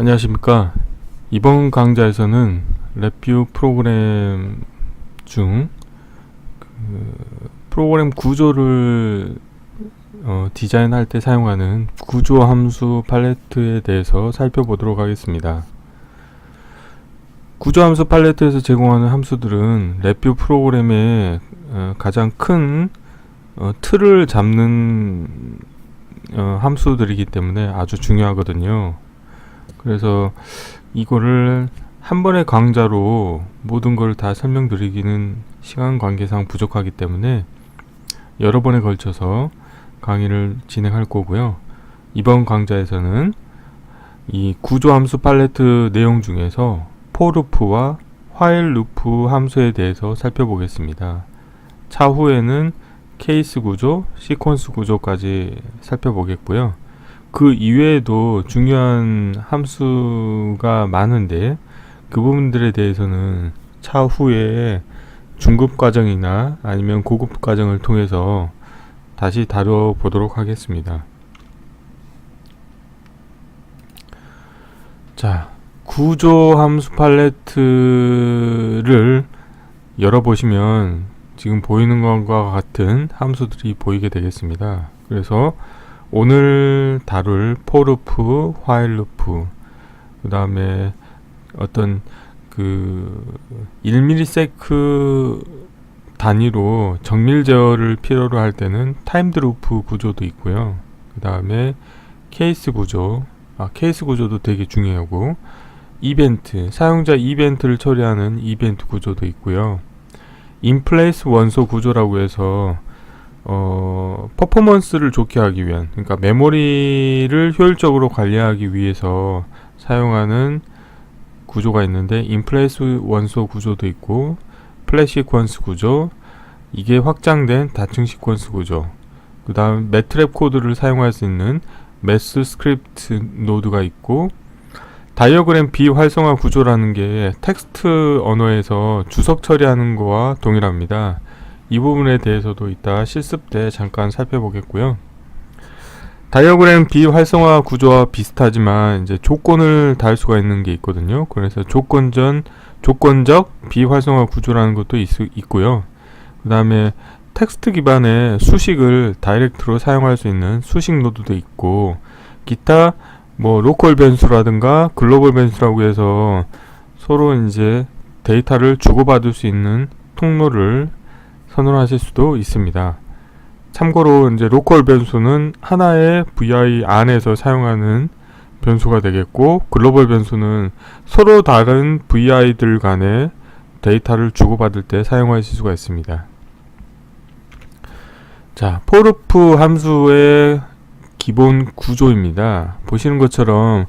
안녕하십니까. 이번 강좌에서는 랩뷰 프로그램 중 프로그램 구조를 디자인할 때 사용하는 구조 함수 팔레트에 대해서 살펴보도록 하겠습니다. 구조 함수 팔레트에서 제공하는 함수들은 랩뷰 프로그램의 가장 큰 틀을 잡는 함수들이기 때문에 아주 중요하거든요. 그래서 이거를 한 번의 강좌로 모든 걸 다 설명드리기는 시간 관계상 부족하기 때문에 여러 번에 걸쳐서 강의를 진행할 거고요. 이번 강좌에서는 이 구조 함수 팔레트 내용 중에서 for 루프와 while 루프 함수에 대해서 살펴보겠습니다. 차후에는 케이스 구조, 시퀀스 구조까지 살펴보겠고요. 그 이외에도 중요한 함수가 많은데 그 부분들에 대해서는 차후에 중급 과정이나 아니면 고급 과정을 통해서 다시 다뤄보도록 하겠습니다. 자, 구조 함수 팔레트를 열어보시면 지금 보이는 것과 같은 함수들이 보이게 되겠습니다. 그래서 오늘 다룰 for 루프, while 루프, 그 다음에 어떤 그 1ms 단위로 정밀 제어를 필요로 할 때는 타임드 루프 구조도 있고요. 그 다음에 케이스 구조, 케이스 구조도 되게 중요하고, 이벤트, 사용자 이벤트를 처리하는 이벤트 구조도 있고요. 인플레이스 원소 구조라고 해서 퍼포먼스를 좋게 하기 위한, 그러니까 메모리를 효율적으로 관리하기 위해서 사용하는 구조가 있는데, 인플레이스 원소 구조도 있고, 플래시 시퀀스 구조, 이게 확장된 다층 시퀀스 구조, 그 다음 매트랩 코드를 사용할 수 있는 매스 스크립트 노드가 있고, 다이어그램 비활성화 구조라는 게 텍스트 언어에서 주석 처리하는 거와 동일합니다. 이 부분에 대해서도 이따 실습 때 잠깐 살펴보겠고요. 다이어그램 비활성화 구조와 비슷하지만 이제 조건을 달 수가 있는 게 있거든요. 그래서 조건적 비활성화 구조라는 것도 있고요. 그 다음에 텍스트 기반의 수식을 다이렉트로 사용할 수 있는 수식 노드도 있고, 기타 뭐 로컬 변수라든가 글로벌 변수라고 해서 서로 이제 데이터를 주고받을 수 있는 통로를 선언하실 수도 있습니다. 참고로 이제 로컬 변수는 하나의 VI 안에서 사용하는 변수가 되겠고, 글로벌 변수는 서로 다른 VI들 간에 데이터를 주고받을 때 사용하실 수가 있습니다. 자, for 루프 함수의 기본 구조입니다. 보시는 것처럼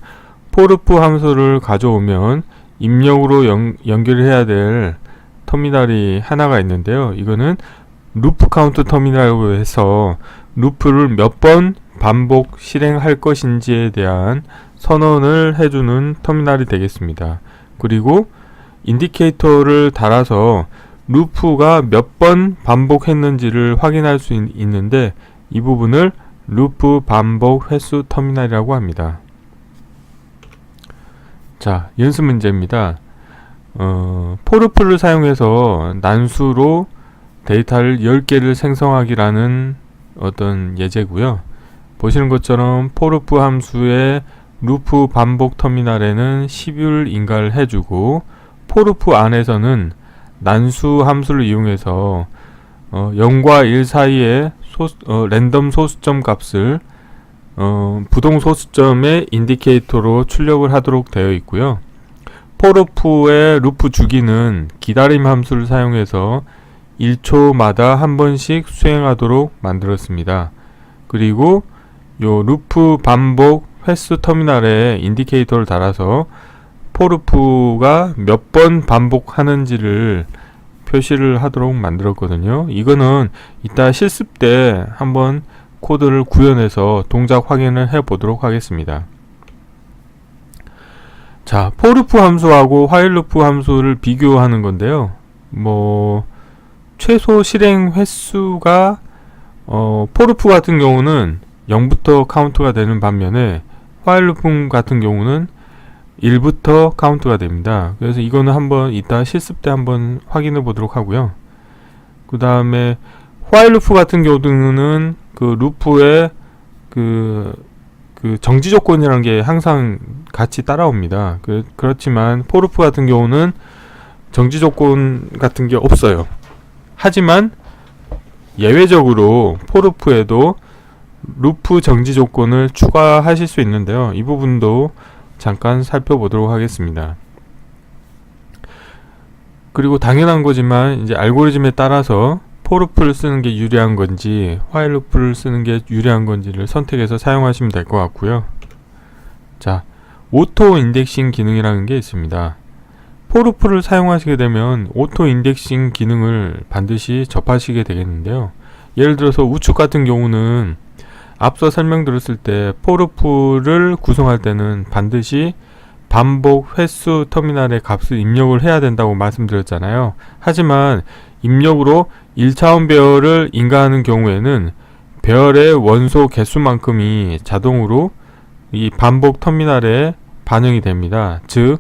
for 루프 함수를 가져오면 입력으로 연결해야 될 터미널이 하나가 있는데요. 이거는 루프 카운트 터미널이라고 해서 루프를 몇 번 반복 실행할 것인지에 대한 선언을 해주는 터미널이 되겠습니다. 그리고 인디케이터를 달아서 루프가 몇 번 반복했는지를 확인할 수 있는데, 이 부분을 루프 반복 횟수 터미널이라고 합니다. 자, 연습 문제입니다. for 루프를 사용해서 난수로 데이터를 10개를 생성하기라는 어떤 예제고요. 보시는 것처럼 for 루프 함수의 루프 반복 터미널에는 10을 인가를 해주고, for 루프 안에서는 난수 함수를 이용해서 0과 1 사이에 랜덤 소수점 값을 부동 소수점의 인디케이터로 출력을 하도록 되어 있고요. for 루프의 루프 주기는 기다림 함수를 사용해서 1초마다 한 번씩 수행하도록 만들었습니다. 그리고 요 루프 반복 횟수 터미널에 인디케이터를 달아서 for 루프가 몇 번 반복하는지를 표시를 하도록 만들었거든요. 이거는 이따 실습 때 한번 코드를 구현해서 동작 확인을 해 보도록 하겠습니다. 자, for 루프 함수하고 while 루프 함수를 비교하는 건데요. 최소 실행 횟수가 for 루프 같은 경우는 0부터 카운트가 되는 반면에 while 루프 같은 경우는 1부터 카운트가 됩니다. 그래서 이거는 한번 이따 실습 때 한번 확인해 보도록 하고요. 그 다음에 while 루프 같은 경우는 그 루프의 그 정지 조건이라는 게 항상 같이 따라옵니다. 그렇지만 for 루프 같은 경우는 정지 조건 같은 게 없어요. 하지만 예외적으로 for 루프에도 루프 정지 조건을 추가하실 수 있는데요. 이 부분도 잠깐 살펴보도록 하겠습니다. 그리고 당연한 거지만 이제 알고리즘에 따라서 for 루프를 쓰는 게 유리한 건지 while 루프를 쓰는 게 유리한 건지를 선택해서 사용하시면 될 것 같고요. 자, 오토 인덱싱 기능이라는 게 있습니다. for 루프를 사용하시게 되면 오토 인덱싱 기능을 반드시 접하시게 되겠는데요. 예를 들어서 우측 같은 경우는 앞서 설명드렸을 때 for 루프를 구성할 때는 반드시 반복 횟수 터미널의 값을 입력을 해야 된다고 말씀드렸잖아요. 하지만 입력으로 1차원 배열을 인가하는 경우에는 배열의 원소 개수만큼이 자동으로 이 반복 터미널에 반영이 됩니다. 즉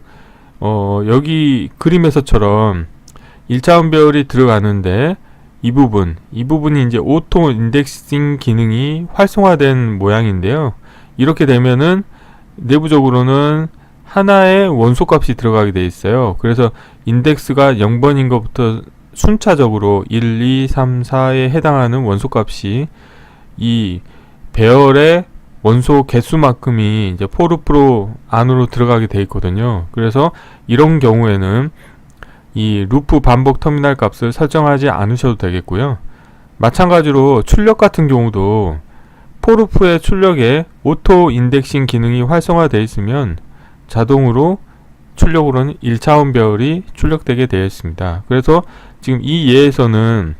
여기 그림에서처럼 1차원 배열이 들어가는데 이 부분이 이제 오토 인덱싱 기능이 활성화된 모양인데요. 이렇게 되면은 내부적으로는 하나의 원소 값이 들어가게 되어 있어요. 그래서 인덱스가 0번인 것부터 순차적으로 1, 2, 3, 4에 해당하는 원소 값이 이 배열의 원소 개수만큼이 이제 for 루프로 안으로 들어가게 되어 있거든요. 그래서 이런 경우에는 이 루프 반복 터미널 값을 설정하지 않으셔도 되겠고요. 마찬가지로 출력 같은 경우도 for 루프의 출력에 오토 인덱싱 기능이 활성화되어 있으면 자동으로 출력으로는 1차원 배열이 출력되게 되어 있습니다. 그래서 지금 이 예에서는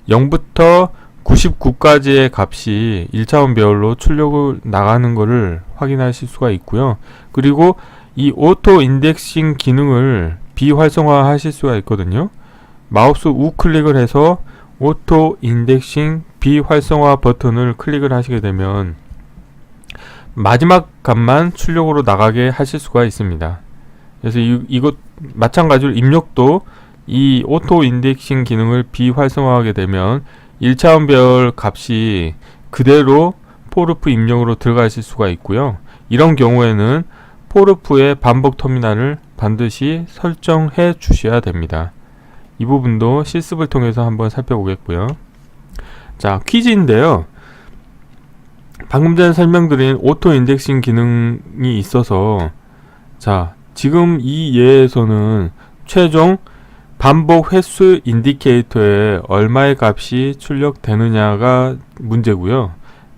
0부터 99까지의 값이 1차원 배열로 출력을 나가는 것을 확인하실 수가 있고요. 그리고 이 오토 인덱싱 기능을 비활성화 하실 수가 있거든요. 마우스 우클릭을 해서 오토 인덱싱 비활성화 버튼을 클릭을 하시게 되면 마지막 값만 출력으로 나가게 하실 수가 있습니다. 그래서 이것 마찬가지로 입력도 이 오토 인덱싱 기능을 비활성화하게 되면 1차원 배열 값이 그대로 for 루프 입력으로 들어가실 수가 있고요. 이런 경우에는 for 루프의 반복 터미널을 반드시 설정해 주셔야 됩니다. 이 부분도 실습을 통해서 한번 살펴보겠고요. 자, 퀴즈인데요. 방금 전에 설명드린 오토 인덱싱 기능이 있어서 자, 지금 이 예에서는 최종 반복 횟수 인디케이터에 얼마의 값이 출력되느냐가 문제고요.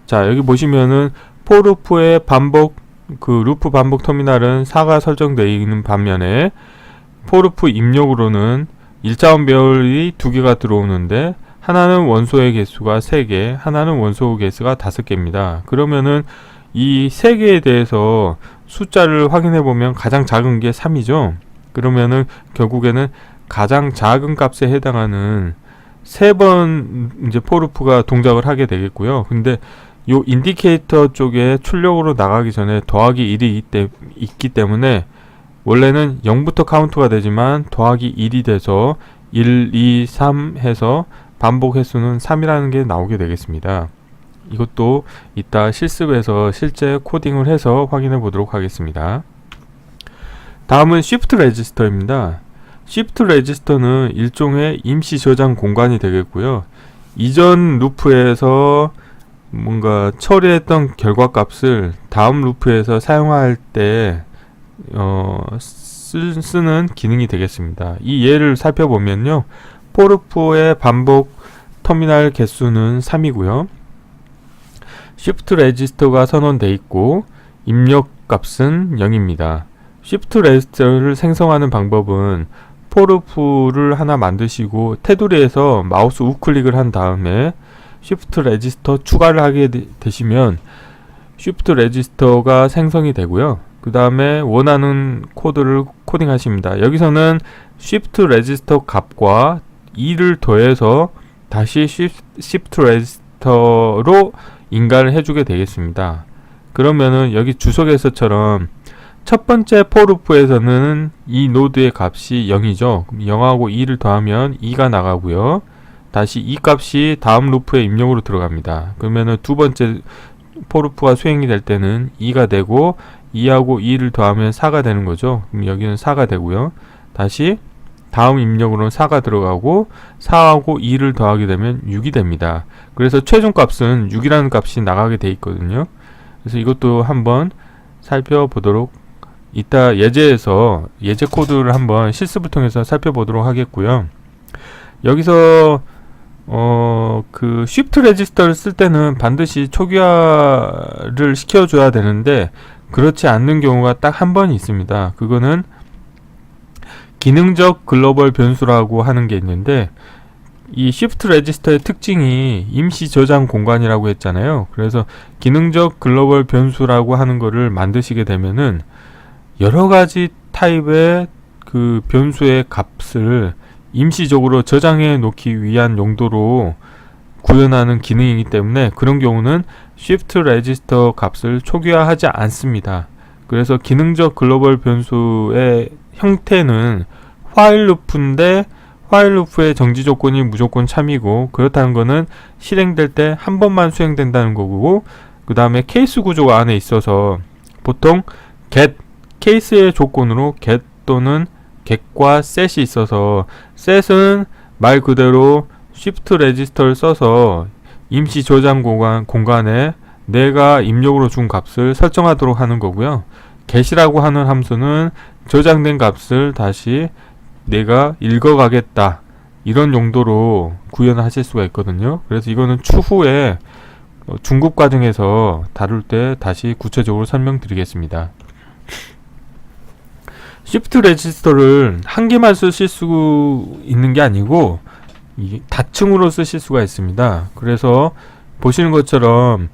자, 여기 보시면은 for 루프의 반복 루프 반복 터미널은 4가 설정되어 있는 반면에 for 루프 입력으로는 1차원 배열이 2개가 들어오는데 하나는 원소의 개수가 3개, 하나는 원소 개수가 5개입니다. 그러면은 이 3개에 대해서 숫자를 확인해 보면 가장 작은 게 3이죠. 그러면은 결국에는 가장 작은 값에 해당하는 3번 이제 for 루프가 동작을 하게 되겠고요. 근데 요 인디케이터 쪽에 출력으로 나가기 전에 더하기 1이 있기 때문에 원래는 0부터 카운트가 되지만 더하기 1이 돼서 1, 2, 3 해서 반복 횟수는 3이라는 게 나오게 되겠습니다. 이것도 이따 실습에서 실제 코딩을 해서 확인해 보도록 하겠습니다. 다음은 Shift 레지스터입니다. Shift 레지스터는 일종의 임시 저장 공간이 되겠고요. 이전 루프에서 뭔가 처리했던 결과값을 다음 루프에서 사용할 때 쓰는 기능이 되겠습니다. 이 예를 살펴보면요. for 루프의 반복 터미널 개수는 3이고요. Shift 레지스터가 선언되어 있고 입력 값은 0입니다. Shift 레지스터를 생성하는 방법은 for 루프를 하나 만드시고 테두리에서 마우스 우클릭을 한 다음에 Shift 레지스터 추가를 하게 되시면 Shift 레지스터가 생성이 되고요. 그 다음에 원하는 코드를 코딩 하십니다. 여기서는 Shift 레지스터 값과 2를 더해서 다시 Shift 레지스터로 인가를 해주게 되겠습니다. 그러면은 여기 주석에서처럼 첫 번째 for loop에서는 이 노드의 값이 0이죠. 그럼 0하고 2를 더하면 2가 나가고요. 다시 이 값이 다음 루프의 입력으로 들어갑니다. 그러면은 두 번째 for loop가 수행이 될 때는 2가 되고 2하고 2를 더하면 4가 되는 거죠. 그럼 여기는 4가 되고요. 다시 다음 입력으로는 4가 들어가고 4하고 2를 더하게 되면 6이 됩니다. 그래서 최종 값은 6이라는 값이 나가게 돼 있거든요. 그래서 이것도 한번 살펴보도록, 이따 예제에서 예제 코드를 한번 실습을 통해서 살펴보도록 하겠고요. 여기서 그 shift 레지스터를 쓸 때는 반드시 초기화를 시켜줘야 되는데 그렇지 않는 경우가 딱 한 번 있습니다. 그거는 기능적 글로벌 변수라고 하는 게 있는데, 이 shift 레지스터의 특징이 임시 저장 공간이라고 했잖아요. 그래서 기능적 글로벌 변수라고 하는 거를 만드시게 되면은 여러 가지 타입의 그 변수의 값을 임시적으로 저장해 놓기 위한 용도로 구현하는 기능이기 때문에 그런 경우는 shift 레지스터 값을 초기화하지 않습니다. 그래서 기능적 글로벌 변수의 형태는 while loop인데 while loop의 정지 조건이 무조건 참이고, 그렇다는 거는 실행될 때 한 번만 수행된다는 거고, 그 다음에 케이스 구조가 안에 있어서 보통 get, 케이스의 조건으로 get 또는 get과 set이 있어서, set은 말 그대로 shift 레지스터를 써서 임시 저장 공간에 내가 입력으로 준 값을 설정하도록 하는 거고요. get이라고 하는 함수는 저장된 값을 다시 내가 읽어가겠다, 이런 용도로 구현하실 수가 있거든요. 그래서 이거는 추후에 중급 과정에서 다룰 때 다시 구체적으로 설명드리겠습니다. shift 레지스터를 한 개만 쓰실 수 있는 게 아니고 다층으로 쓰실 수가 있습니다. 그래서 보시는 것처럼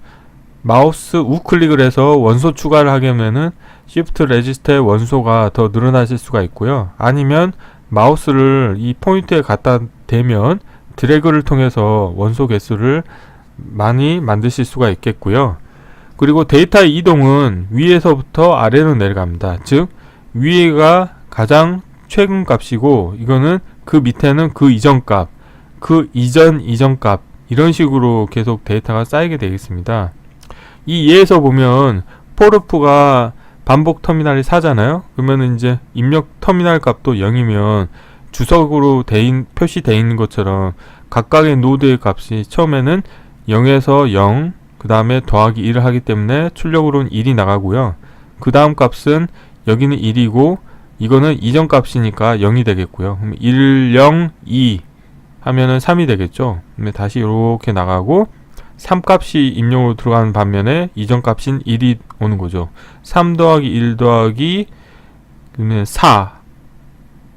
마우스 우클릭을 해서 원소 추가를 하게 하면은 shift 레지스터의 원소가 더 늘어나실 수가 있고요. 아니면 마우스를 이 포인트에 갖다 대면 드래그를 통해서 원소 개수를 많이 만드실 수가 있겠고요. 그리고 데이터의 이동은 위에서부터 아래로 내려갑니다. 즉 위에가 가장 최근 값이고, 이거는 그 밑에는 그 이전 값, 그 이전 값, 이런 식으로 계속 데이터가 쌓이게 되겠습니다. 이 예에서 보면 for loop가 반복 터미널이 4잖아요. 그러면 이제 입력 터미널 값도 0이면 주석으로 표시되어 있는 것처럼 각각의 노드의 값이 처음에는 0에서 0, 그 다음에 더하기 1을 하기 때문에 출력으로는 1이 나가고요. 그 다음 값은 여기는 1이고 이거는 이전 값이니까 0이 되겠고요. 그럼 1, 0, 2 하면은 3이 되겠죠. 그러면 다시 이렇게 나가고 3 값이 입력으로 들어가는 반면에 이전 값인 1이 오는 거죠. 3 더하기 1 더하기 4,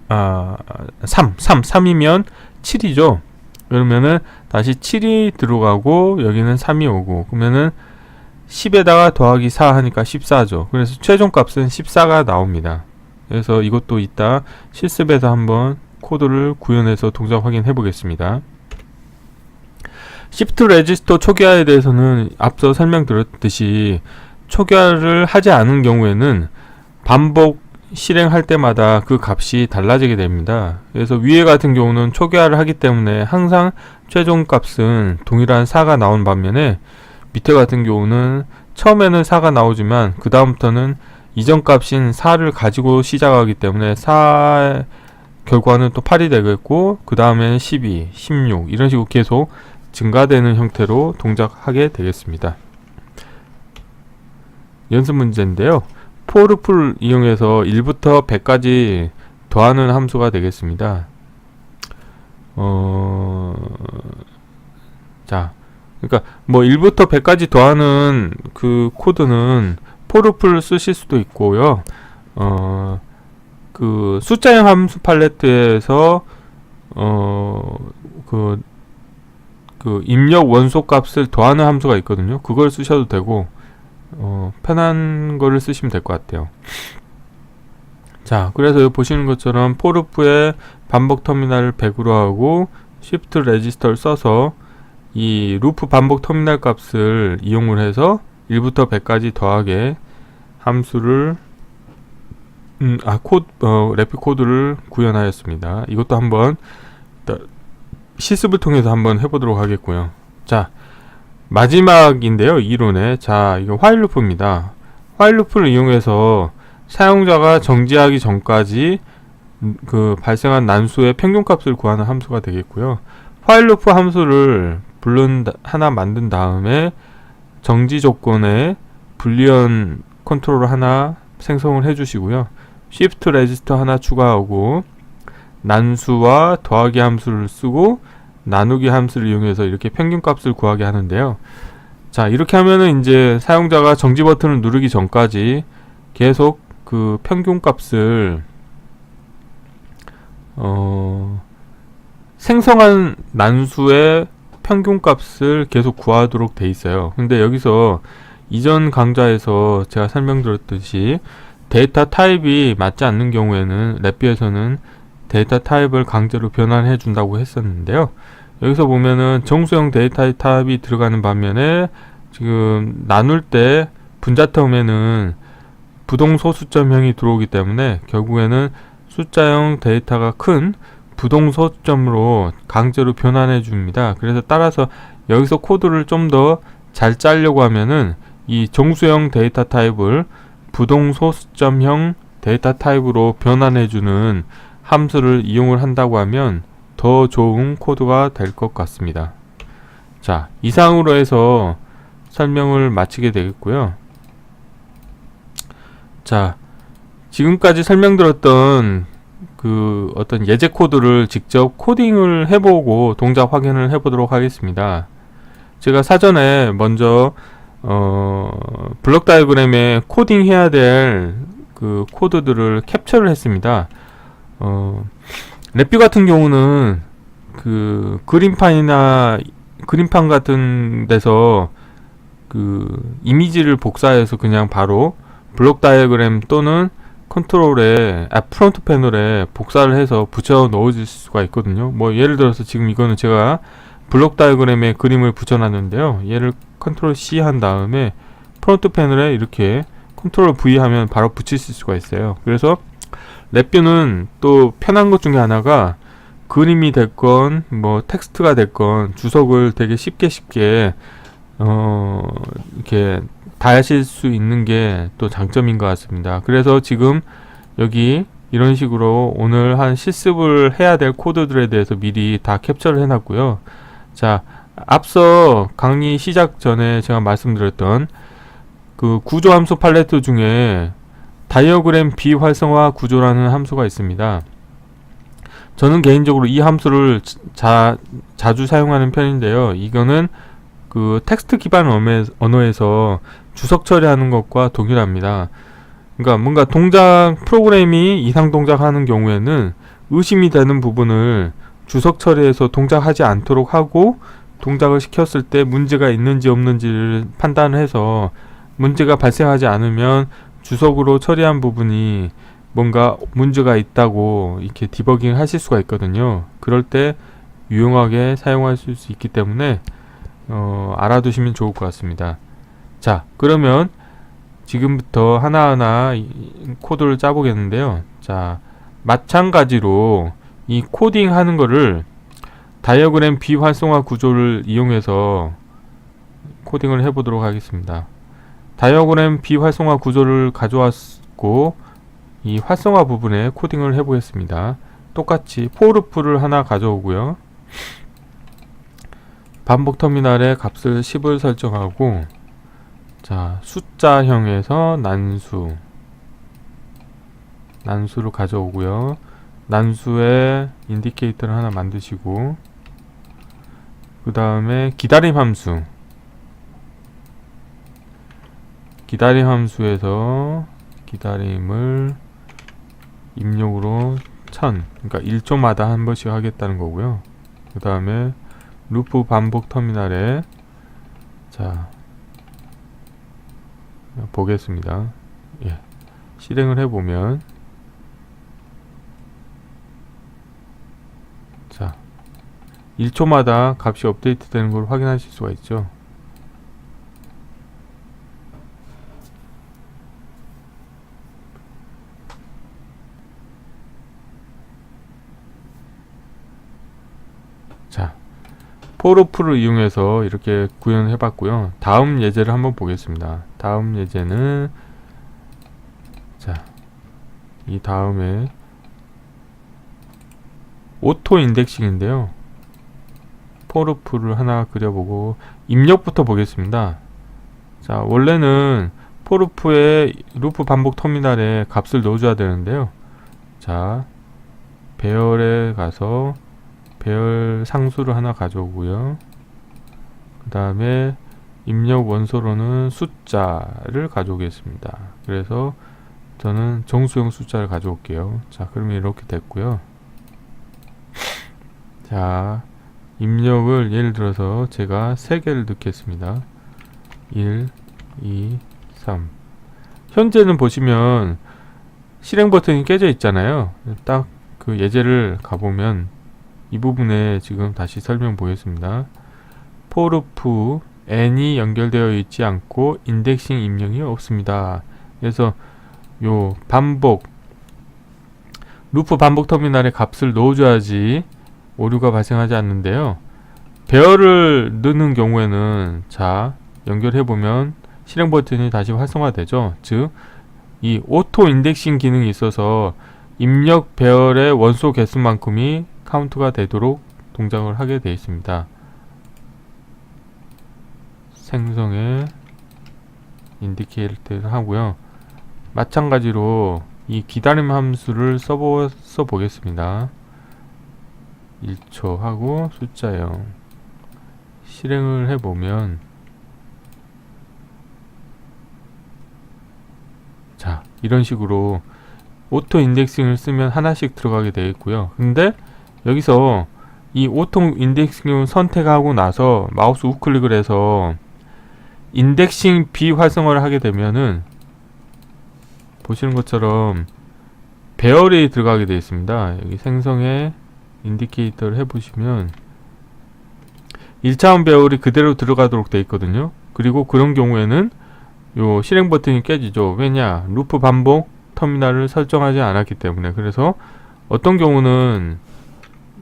3이면 7이죠. 그러면은 다시 7이 들어가고 여기는 3이 오고, 그러면은 10에다가 더하기 4 하니까 14죠. 그래서 최종 값은 14가 나옵니다. 그래서 이것도 이따 실습에서 한번 코드를 구현해서 동작 확인해 보겠습니다. shift 레지스터 초기화에 대해서는 앞서 설명드렸듯이 초기화를 하지 않은 경우에는 반복 실행할 때마다 그 값이 달라지게 됩니다. 그래서 위에 같은 경우는 초기화를 하기 때문에 항상 최종 값은 동일한 4가 나온 반면에 밑에 같은 경우는 처음에는 4가 나오지만 그 다음부터는 이전 값인 4를 가지고 시작하기 때문에 4 결과는 또 8이 되겠고, 그 다음에는 12, 16 이런 식으로 계속 증가되는 형태로 동작하게 되겠습니다. 연습 문제인데요. for loop를 이용해서 1부터 100까지 더하는 함수가 되겠습니다. 자, 그러니까 뭐 1부터 100까지 더하는 그 코드는 for loop를 쓰실 수도 있고요. 그 숫자형 함수 팔레트에서 그 입력 원소 값을 더하는 함수가 있거든요. 그걸 쓰셔도 되고 편한 거를 쓰시면 될 것 같아요. 자, 그래서 여기 보시는 것처럼 for loop의 반복 터미널을 100으로 하고 shift 레지스터를 써서 이 루프 반복 터미널 값을 이용을 해서 1부터 100까지 더하게 함수를 래피 코드를 구현하였습니다. 이것도 한번 실습을 통해서 한번 해보도록 하겠고요. 자, 마지막인데요, 이론에. 자, 이거 화일 루프입니다. 화일 루프를 이용해서 사용자가 정지하기 전까지 그 발생한 난수의 평균값을 구하는 함수가 되겠고요. 화일 루프 함수를 하나 만든 다음에 정지 조건에 불리언 컨트롤을 하나 생성을 해주시고요. shift 레지스터 하나 추가하고 난수와 더하기 함수를 쓰고 나누기 함수를 이용해서 이렇게 평균값을 구하게 하는데요. 자, 이렇게 하면은 이제 사용자가 정지 버튼을 누르기 전까지 계속 그 평균값을 생성한 난수의 평균값을 계속 구하도록 돼 있어요. 근데 여기서 이전 강좌에서 제가 설명드렸듯이 데이터 타입이 맞지 않는 경우에는 랩비에서는 데이터 타입을 강제로 변환해 준다고 했었는데요. 여기서 보면은 정수형 데이터 타입이 들어가는 반면에 지금 나눌 때 분자텀에는 부동소수점형이 들어오기 때문에 결국에는 숫자형 데이터가 큰 부동소수점으로 강제로 변환해 줍니다. 그래서 따라서 여기서 코드를 좀 더 잘 짜려고 하면은 이 정수형 데이터 타입을 부동소수점형 데이터 타입으로 변환해 주는 함수를 이용을 한다고 하면 더 좋은 코드가 될 것 같습니다. 자, 이상으로 해서 설명을 마치게 되겠고요. 자, 지금까지 설명드렸던 그 어떤 예제 코드를 직접 코딩을 해보고 동작 확인을 해보도록 하겠습니다. 제가 사전에 먼저 블록 다이어그램에 코딩해야 될 그 코드들을 캡처를 했습니다. 랩뷰 같은 경우는 그 그림판 같은 데서 그 이미지를 복사해서 그냥 바로 블록 다이어그램 또는 컨트롤에 프론트 패널에 복사를 해서 붙여 넣어줄 수가 있거든요. 뭐 예를 들어서 지금 이거는 제가 블록 다이어그램에 그림을 붙여놨는데요. 얘를 컨트롤 C 한 다음에 프론트 패널에 이렇게 컨트롤 V 하면 바로 붙일 수가 있어요. 그래서 랩뷰는 또 편한 것 중에 하나가 그림이 됐건 뭐 텍스트가 됐건 주석을 되게 쉽게 이렇게 다 하실 수 있는 게 또 장점인 것 같습니다. 그래서 지금 여기 이런 식으로 오늘 한 실습을 해야 될 코드들에 대해서 미리 다 캡처를 해놨고요. 자, 앞서 강의 시작 전에 제가 말씀드렸던 그 구조 함수 팔레트 중에 다이어그램 비활성화 구조라는 함수가 있습니다. 저는 개인적으로 이 함수를 자주 사용하는 편인데요. 이거는 그 텍스트 기반 언어에서 주석 처리하는 것과 동일합니다. 그러니까 뭔가 프로그램이 이상 동작하는 경우에는 의심이 되는 부분을 주석 처리해서 동작하지 않도록 하고 동작을 시켰을 때 문제가 있는지 없는지를 판단해서 문제가 발생하지 않으면 주석으로 처리한 부분이 뭔가 문제가 있다고 이렇게 디버깅 하실 수가 있거든요. 그럴 때 유용하게 사용하실 수 있기 때문에 알아두시면 좋을 것 같습니다. 자, 그러면 지금부터 하나하나 코드를 짜보겠는데요. 자, 마찬가지로 이 코딩 하는 거를 다이어그램 비활성화 구조를 이용해서 코딩을 해보도록 하겠습니다. 다이어그램 비활성화 구조를 가져왔고 이 활성화 부분에 코딩을 해보겠습니다. 똑같이 포르프를 하나 가져오고요. 반복 터미널에 값을 10을 설정하고, 자, 숫자형에서 난수를 가져오고요. 난수에 인디케이터를 하나 만드시고, 그 다음에 기다림 함수에서 기다림을 입력으로 1000, 그러니까 1초마다 한 번씩 하겠다는 거고요. 그 다음에 루프 반복 터미널에, 자, 보겠습니다. 예, 실행을 해보면, 자, 1초마다 값이 업데이트 되는 걸 확인하실 수가 있죠. 포르프를 이용해서 이렇게 구현해 봤고요. 다음 예제를 한번 보겠습니다. 다음 예제는 자, 이 다음에 오토 인덱싱인데요. 포르프를 하나 그려보고 입력부터 보겠습니다. 자, 원래는 포르프의 루프 반복 터미널에 값을 넣어줘야 되는데요. 자, 배열에 가서 배열 상수를 하나 가져오고요. 그 다음에 입력 원소로는 숫자를 가져오겠습니다. 그래서 저는 정수형 숫자를 가져올게요. 자, 그러면 이렇게 됐고요. 자, 입력을 예를 들어서 제가 3개를 넣겠습니다. 1, 2, 3. 현재는 보시면 실행 버튼이 깨져 있잖아요. 딱 그 예제를 가보면 이 부분에 지금 다시 설명 보겠습니다. 포르프 n이 연결되어 있지 않고 인덱싱 입력이 없습니다. 그래서 요 반복 루프 반복 터미널에 값을 넣어줘야지 오류가 발생하지 않는데요. 배열을 넣는 경우에는 자, 연결해보면 실행 버튼이 다시 활성화되죠. 즉, 이 오토 인덱싱 기능이 있어서 입력 배열의 원소 개수만큼이 카운트가 되도록 동작을 하게 되어 있습니다. 생성에 인디케이터를 하고요. 마찬가지로 이 기다림 함수를 써보겠습니다. 1초 하고 숫자 0 실행을 해보면 자, 이런 식으로 오토 인덱싱을 쓰면 하나씩 들어가게 되어 있고요. 근데 여기서 이 오토 인덱싱을 선택하고 나서 마우스 우클릭을 해서 인덱싱 비활성화를 하게 되면은 보시는 것처럼 배열이 들어가게 되어 있습니다. 여기 생성에 인디케이터를 해보시면 1차원 배열이 그대로 들어가도록 되어 있거든요. 그리고 그런 경우에는 요 실행 버튼이 깨지죠. 왜냐? 루프 반복 터미널을 설정하지 않았기 때문에. 그래서 어떤 경우는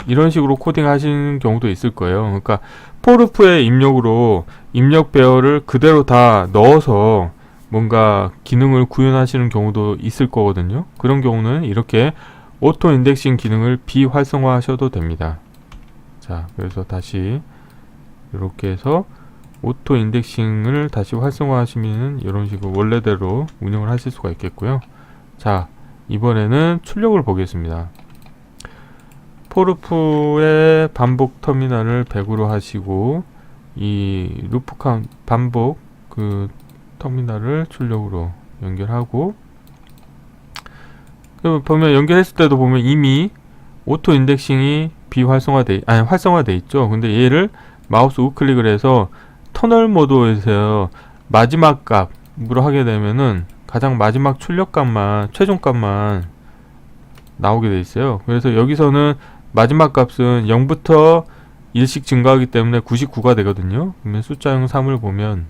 이런 식으로 코딩 하시는 경우도 있을 거예요. 그러니까 포르프의 입력으로 입력 배열을 그대로 다 넣어서 뭔가 기능을 구현하시는 경우도 있을 거거든요. 그런 경우는 이렇게 오토 인덱싱 기능을 비활성화 하셔도 됩니다. 자, 그래서 다시 이렇게 해서 오토 인덱싱을 다시 활성화 하시면 이런 식으로 원래대로 운영을 하실 수가 있겠고요. 자, 이번에는 출력을 보겠습니다. 포르프의 반복 터미널을 100으로 하시고 이 루프 반복 그 터미널을 출력으로 연결하고 보면 연결했을 때도 보면 이미 오토 인덱싱이 활성화돼 있죠. 근데 얘를 마우스 우클릭을 해서 터널 모드에서 마지막 값으로 하게 되면은 가장 마지막 출력값만 최종값만 나오게 돼 있어요. 그래서 여기서는 마지막 값은 0부터 1씩 증가하기 때문에 99가 되거든요. 그러면 숫자형 3을 보면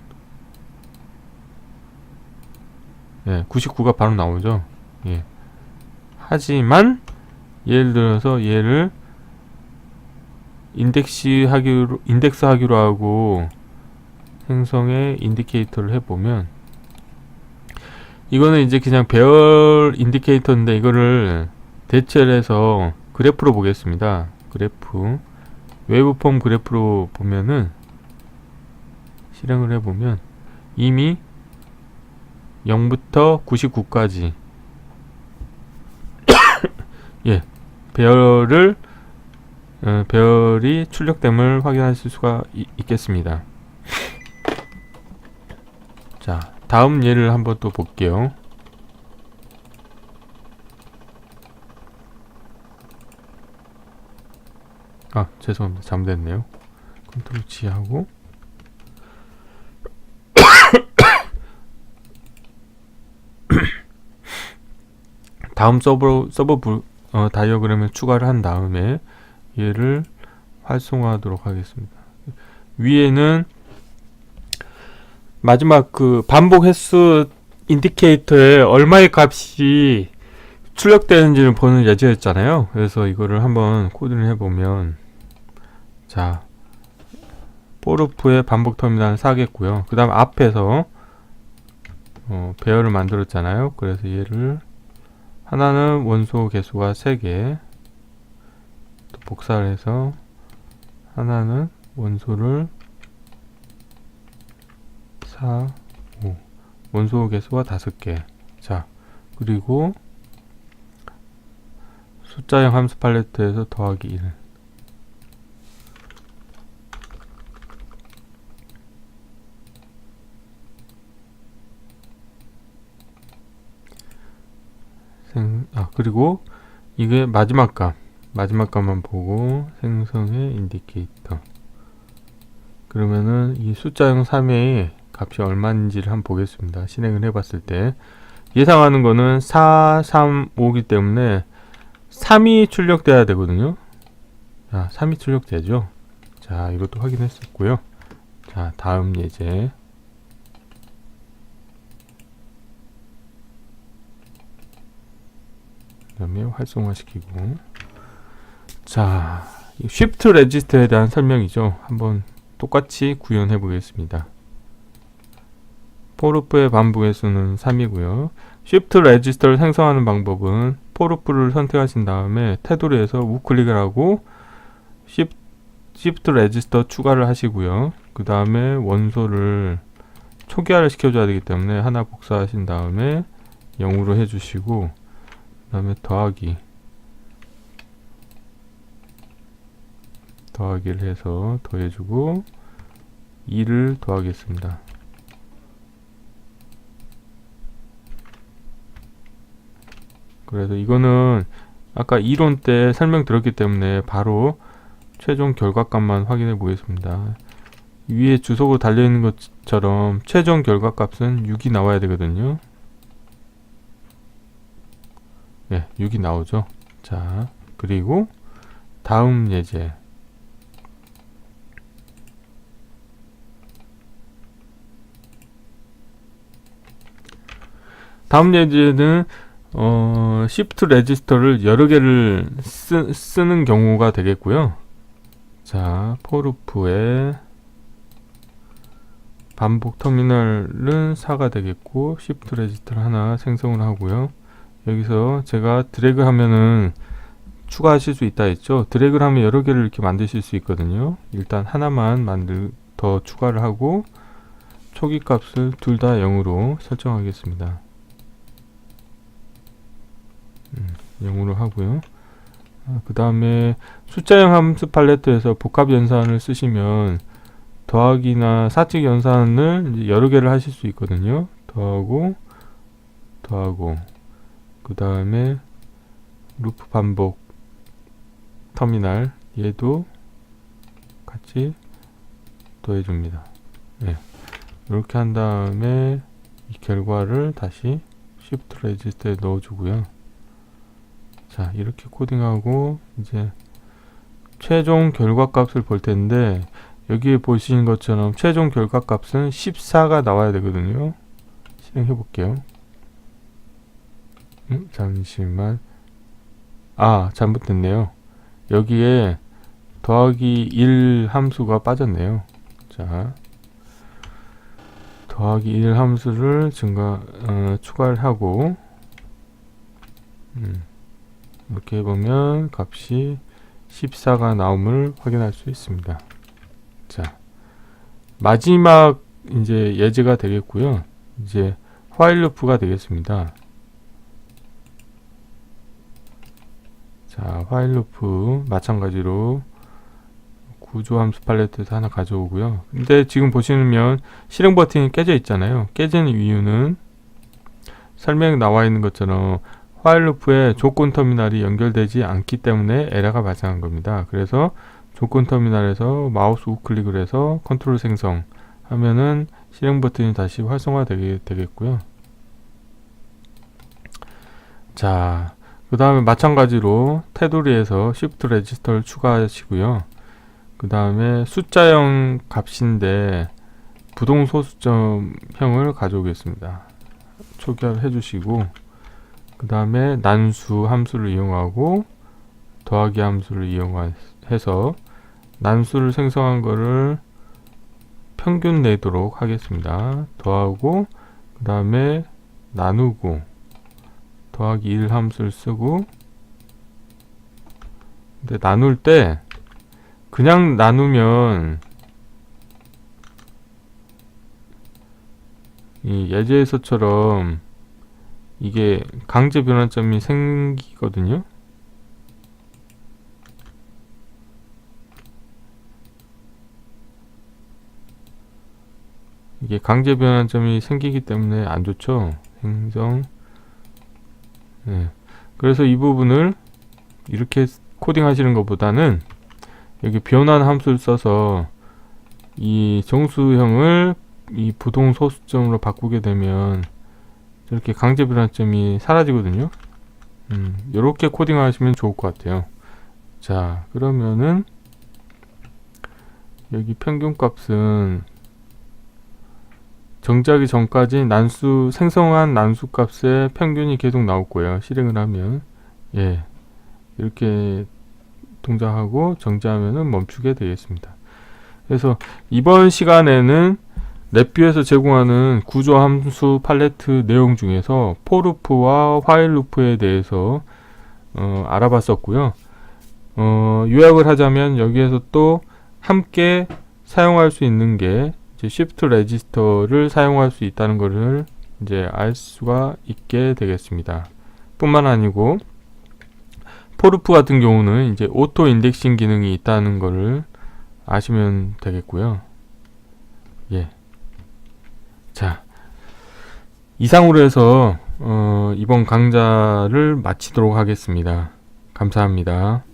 99가 바로 나오죠. 예. 하지만 예를 들어서 얘를 인덱스 하기로 하고 생성의 인디케이터를 해보면 이거는 이제 그냥 배열 인디케이터인데 이거를 대체를 해서 그래프로 보겠습니다. 그래프 웨이브폼 그래프로 보면은 실행을 해보면 이미 0부터 99까지 예, 배열이 출력됨을 확인하실 수가 있겠습니다. 자, 다음 예를 한번 또 볼게요. 아, 죄송합니다. 잘못됐네요. 컨트롤 G 하고 다음 서버 다이어그램을 추가를 한 다음에 얘를 활성화하도록 하겠습니다. 위에는 마지막 그 반복 횟수 인디케이터에 얼마의 값이 출력되는지를 보는 예제였잖아요. 그래서 이거를 한번 코딩을 해보면 자, 포르프의 반복 터미널 4겠고요. 그 다음 앞에서 배열을 만들었잖아요. 그래서 얘를 하나는 원소 개수가 3개 또 복사를 해서 하나는 원소를 4, 5 원소 개수가 5개. 자, 그리고 숫자형 함수 팔레트에서 더하기 1 그리고 이게 마지막 값만 보고 생성의 인디케이터. 그러면은 이 숫자형 3의 값이 얼마인지를 한번 보겠습니다. 실행을 해봤을 때 예상하는 거는 4, 3, 5기 때문에 3이 출력돼야 되거든요. 자, 3이 출력되죠. 자, 이것도 확인했었고요. 자, 다음 예제. 그 다음에 활성화시키고. 자, 쉬프트 레지스터에 대한 설명이죠. 한번 똑같이 구현해 보겠습니다. 포르프의 반복 횟수는 3이고요. 쉬프트 레지스터를 생성하는 방법은 포르프를 선택하신 다음에 테두리에서 우클릭을 하고 쉬프트 레지스터 추가를 하시고요. 그 다음에 원소를 초기화를 시켜줘야 되기 때문에 하나 복사하신 다음에 0으로 해주시고 그 다음에 더하기를 해서 더해주고 2를 더하겠습니다. 그래서 이거는 아까 이론 때 설명드렸기 때문에 바로 최종 결과값만 확인해 보겠습니다. 위에 주석으로 달려있는 것처럼 최종 결과값은 6이 나와야 되거든요. 네, 6이 나오죠. 자, 그리고 다음 예제. 다음 예제는 시프트 레지스터를 여러 개를 쓰는 경우가 되겠고요. 자, 포르프의 반복 터미널은 4가 되겠고 시프트 레지스터를 하나 생성을 하고요. 여기서 제가 드래그 하면은 추가하실 수 있다 했죠. 드래그를 하면 여러 개를 이렇게 만드실 수 있거든요. 일단 하나만 더 추가를 하고 초기 값을 둘 다 0으로 설정하겠습니다. 0으로 하고요. 그 다음에 숫자형 함수 팔레트에서 복합 연산을 쓰시면 더하기나 사칙 연산을 이제 여러 개를 하실 수 있거든요. 더하고 그 다음에 루프 반복 터미널 얘도 같이 더해줍니다. 네. 이렇게 한 다음에 이 결과를 다시 쉬프트 레지스터에 넣어주고요. 자, 이렇게 코딩하고 이제 최종 결과값을 볼 텐데 여기에 보시는 것처럼 최종 결과값은 14가 나와야 되거든요. 실행해 볼게요. 잠시만. 잘못됐네요. 여기에 더하기 1 함수가 빠졌네요. 자, 더하기 1 함수를 추가를 하고 이렇게 해보면 값이 14가 나옴을 확인할 수 있습니다. 자, 마지막 이제 예제가 되겠고요. 이제 while 루프가 되겠습니다. 자, while 루프 마찬가지로 구조 함수 팔레트에서 하나 가져오고요. 근데 지금 보시면 실행 버튼이 깨져 있잖아요. 깨지는 이유는 설명에 나와 있는 것처럼 while 루프에 조건 터미널이 연결되지 않기 때문에 에러가 발생한 겁니다. 그래서 조건 터미널에서 마우스 우클릭을 해서 컨트롤 생성 하면은 실행 버튼이 다시 활성화되겠고요. 자, 그 다음에 마찬가지로 테두리에서 Shift 레지스터를 추가하시고요. 그 다음에 숫자형 값인데 부동소수점형을 가져오겠습니다. 초기화를 해주시고 그 다음에 난수 함수를 이용하고 더하기 함수를 이용해서 난수를 생성한 거를 평균 내도록 하겠습니다. 더하고 그 다음에 나누고 더하기 1 함수를 쓰고, 근데 나눌 때 그냥 나누면 이 예제에서처럼 이게 강제 변환점이 생기거든요. 이게 강제 변환점이 생기기 때문에 안 좋죠. 행정. 네. 그래서 이 부분을 이렇게 코딩 하시는 것보다는 여기 변환 함수를 써서 이 정수형을 이 부동 소수점으로 바꾸게 되면 이렇게 강제 변환점이 사라지거든요. 이렇게 코딩 하시면 좋을 것 같아요. 자, 그러면은 여기 평균값은 정지하기 전까지 생성한 난수 값의 평균이 계속 나올 거예요. 실행을 하면. 예. 이렇게 동작하고 정지하면은 멈추게 되겠습니다. 그래서 이번 시간에는 랩뷰에서 제공하는 구조 함수 팔레트 내용 중에서 포루프와 화일 루프에 대해서 알아봤었고요. 요약을 하자면 여기에서 또 함께 사용할 수 있는 게 시프트 레지스터를 사용할 수 있다는 것을 이제 알 수가 있게 되겠습니다. 뿐만 아니고 포루프 같은 경우는 이제 오토 인덱싱 기능이 있다는 것을 아시면 되겠고요. 예. 자, 이상으로 해서 이번 강좌를 마치도록 하겠습니다. 감사합니다.